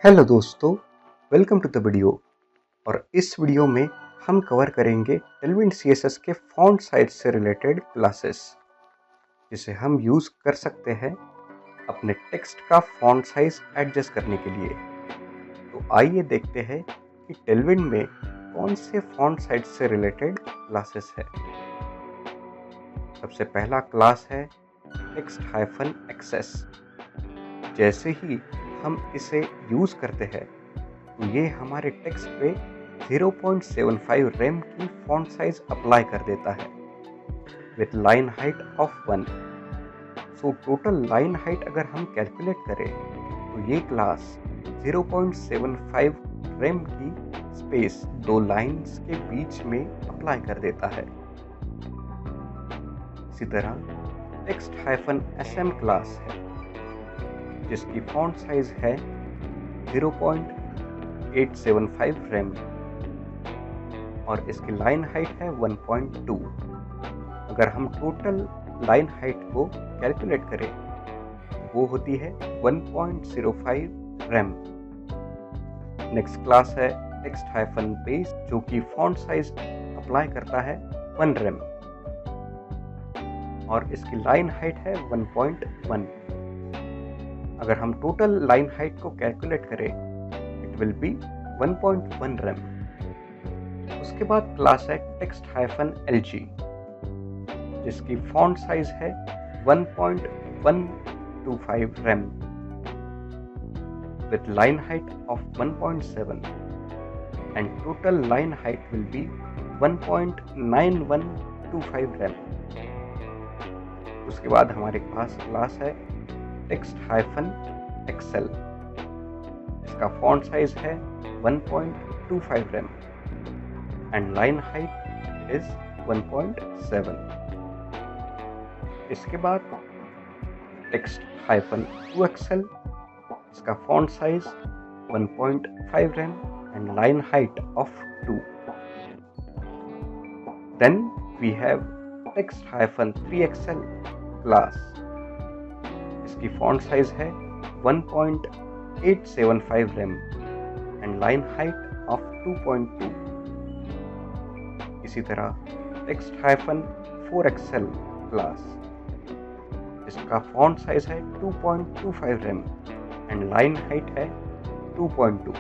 Hello दोस्तों, welcome to the video. और इस वीडियो में हम कवर करेंगे टेलविन सीएसएस के फॉन्ट साइज से रिलेटेड क्लासेस, जिसे हम यूज़ कर सकते हैं अपने टेक्स्ट का फॉन्ट साइज एडजस्ट करने के लिए। तो आइए देखते हैं कि टेलविन में कौन से फॉन्ट साइज से रिलेटेड क्लासेस है। सबसे पहला क्लास है text-access। जैसे ही हम इसे यूज़ करते हैं तो ये हमारे टेक्स्ट पे 0.75 रेम की फॉन्ट साइज अप्लाई कर देता है with line height of 1। So total line height अगर हम कैलकुलेट करें तो ये क्लास 0.75 रेम की स्पेस दो लाइंस के बीच में अप्लाई कर देता है। इसी तरह text-sm क्लास है जिसकी फॉन्ट साइज है 0.875 रेम और इसकी लाइन हाइट है 1.2। अगर हम टोटल लाइन हाइट को कैलकुलेट करें वो होती है 1.05 रेम। नेक्स्ट क्लास है text-base जो कि फॉन्ट साइज अप्लाई करता है 1 रेम और इसकी लाइन हाइट है 1.1। अगर हम टोटल लाइन हाइट को कैलकुलेट करें इट विल बी 1.1 रेम। उसके बाद क्लास है text-lg जिसकी फॉन्ट साइज है 1.125 RAM with line height of 1.7 and total line height will be 1.9125 rem. उसके बाद हमारे पास क्लास है text-xl। इसका फॉन्ट साइज है 1.25 rem and line height is 1.7। इसके बाद text-2xl। इसका font size 1.5 rem and line height of 2। Then we have text-3xl class. इसकी फॉन्ट साइज है 1.875 rem and line height of 2.2। इसी तरह text-4xl क्लास। इसका फॉन्ट साइज है 2.25 रेम एंड लाइन हाइट है 2.2।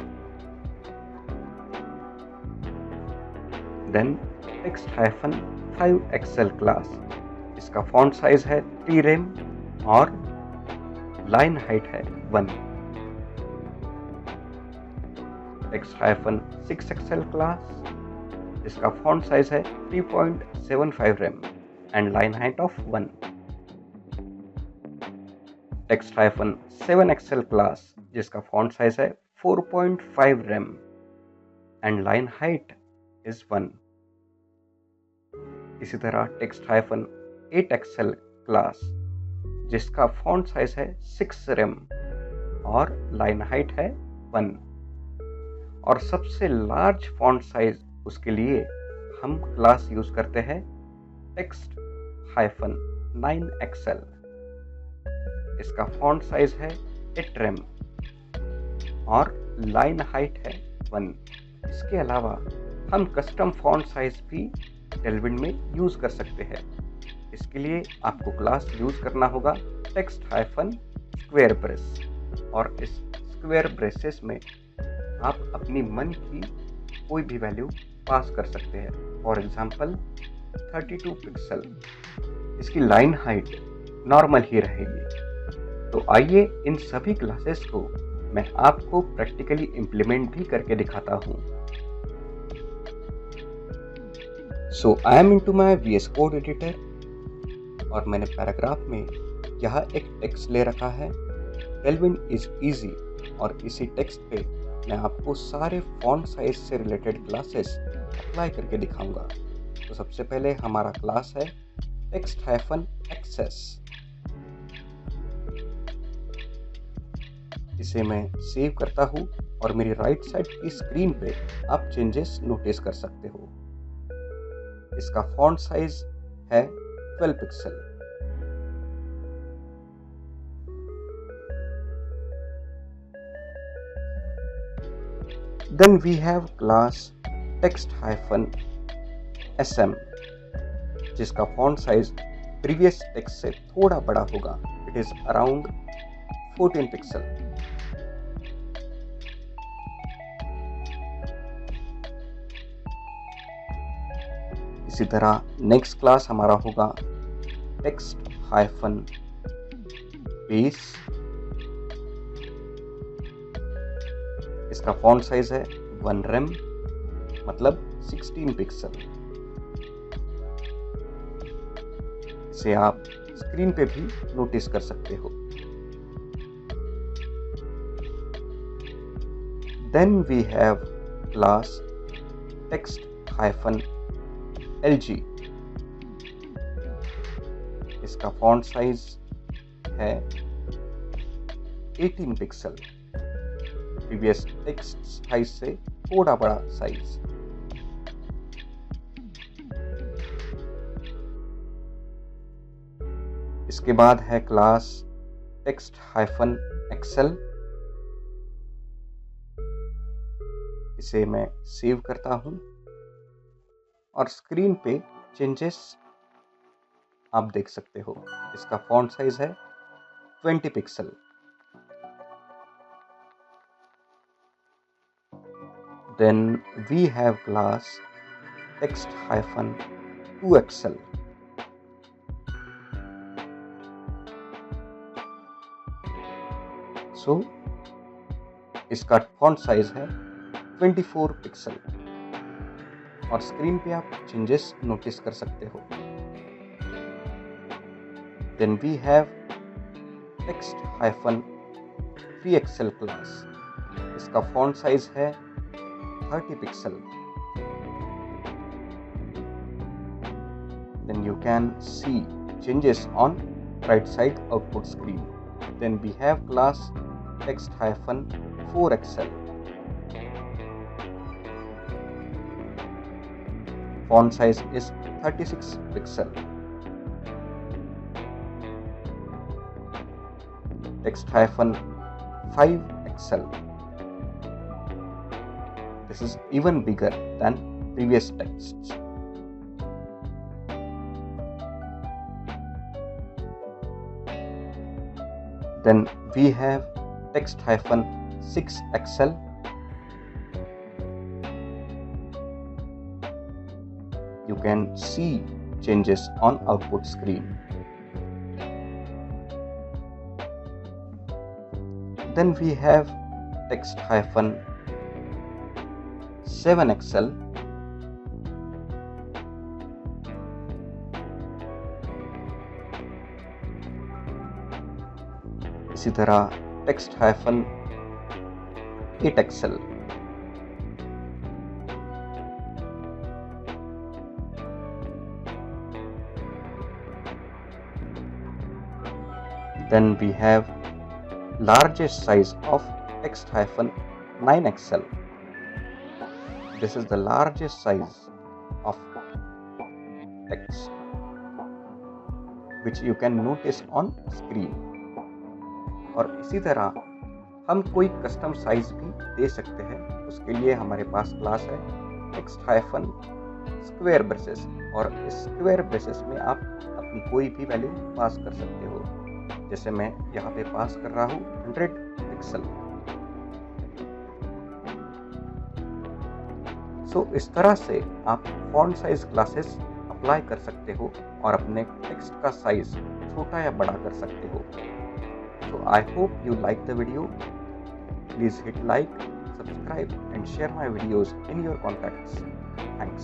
Then text-5xl class. इसका font size है 3 RAM और लाइन हाइट है 1। text-6xl class. इसका फॉन्ट साइज है 3.75 rem and line height of 1। text-7xl class जिसका फॉन्ट साइज है 4.5 rem and line height is 1। इसी तरह text-8xl क्लास जिसका फॉन्ट साइज है 6 रेम और लाइन हाइट है 1। और सबसे लार्ज फॉन्ट साइज उसके लिए हम क्लास यूज करते हैं text-9xl। इसका फॉन्ट साइज है 8 रेम और लाइन हाइट है 1। इसके अलावा हम कस्टम फॉन्ट साइज भी टेलविन में यूज कर सकते हैं। इसके लिए आपको क्लास यूज करना होगा text-squarebrace और इस स्क्वायर ब्रेसेस में आप अपनी मन की कोई भी वैल्यू पास कर सकते हैं। For example 32 pixel. इसकी लाइन हाइट नॉर्मल ही रहेगी। तो आइए इन सभी क्लासेस को मैं आपको प्रैक्टिकली इम्प्लीमेंट भी करके दिखाता हूँ। So I am into my VS code editor और मैंने पैराग्राफ में यहाँ एक टेक्स्ट ले रखा है टेलविन इज इजी। और इसी टेक्स्ट पे मैं आपको सारे फॉन्ट साइज से रिलेटेड क्लासेस अप्लाई करके दिखाऊंगा। तो सबसे पहले हमारा क्लास है text-access। इसे मैं सेव करता हूँ और मेरी राइट साइड की स्क्रीन पे आप चेंजेस नोटिस कर सकते हो। इसका फॉन्ट साइज है 12 pixel. Then we have class text-sm, जिसका फॉन्ट साइज प्रीवियस टेक्स्ट से थोड़ा बड़ा होगा. It is around 14 pixel. इसी तरह नेक्स्ट क्लास हमारा होगा text-base. इसका फॉन्ट साइज है 1 rem, मतलब 16 पिक्सल. इसे आप स्क्रीन पे भी नोटिस कर सकते हो. Then we have class text-lg. इसका फॉन्ट साइज है 18 पिक्सल. प्रीवियस टेक्स्ट साइज से थोड़ा बड़ा साइज. इसके बाद है क्लास text-xl. इसे मैं सेव करता हूं और स्क्रीन पे चेंजेस आप देख सकते हो. इसका फॉन्ट साइज है 20 pixel. Then we have class text-2xl. So इसका फॉन्ट साइज है 24 पिक्सल और स्क्रीन पे आप चेंजेस नोटिस कर सकते हो. Then we have text-3xl class. इसका फॉन्ट साइज है 30 pixel. Then you can see changes on right side output screen. Then we have class text-4xl. Font size is 36 pixel. Text-5xl. This is even bigger than previous texts. Then we have text-6xl. You can see changes on output screen. Then we have text-7xl. इसी तरह text-8xl. Then we have largest size of text-9xl. This is the largest size of text which you can notice on screen. और इसी तरह हम कोई custom size भी दे सकते हैं. उसके लिए हमारे पास क्लास है text-square braces और इस स्क्वायर ब्रेसेस में आप अपनी कोई भी वैल्यू पास कर सकते हो. जैसे मैं यहाँ पे पास कर रहा हूँ 100 पिक्सल. सो इस तरह से आप फॉन्ट साइज क्लासेस अप्लाई कर सकते हो और अपने टेक्स्ट का साइज छोटा या बड़ा कर सकते हो. So I hope you like the video. Please hit like, subscribe and share my videos in your contacts. Thanks.